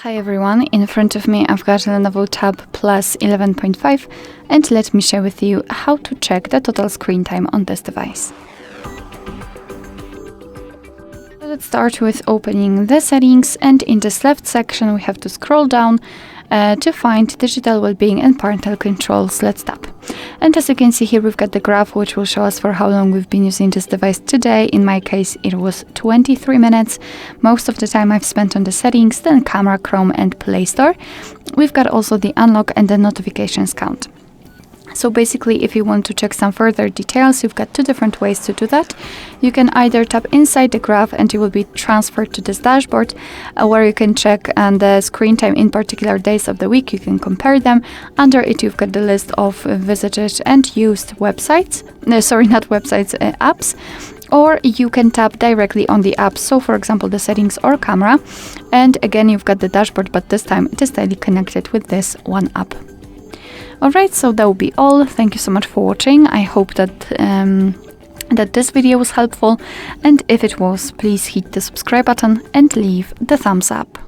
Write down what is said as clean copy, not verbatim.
Hi everyone, in front of me I've got Lenovo Tab Plus 11.5 and let me share with you how to check the total screen time on this device. Let's start with opening the settings, and in this left section we have to scroll down to find digital well-being and parental controls. Let's tap. And as you can see here, we've got the graph which will show us for how long we've been using this device today. In my case, it was 23 minutes. Most of the time I've spent on the settings, then camera, Chrome and Play Store. We've got also the unlock and the notifications count. So basically, if you want to check some further details, you've got two different ways to do that. You can either tap inside the graph and you will be transferred to this dashboard where you can check the screen time in particular days of the week. You can compare them. Under it, you've got the list of visited and used websites. Not websites, apps. Or you can tap directly on the app, so for example the settings or camera, and again you've got the dashboard, but this time it is tightly connected with this one app. Alright, so that will be all. Thank you so much for watching. I hope that that this video was helpful, and if it was, please hit the subscribe button and leave the thumbs up.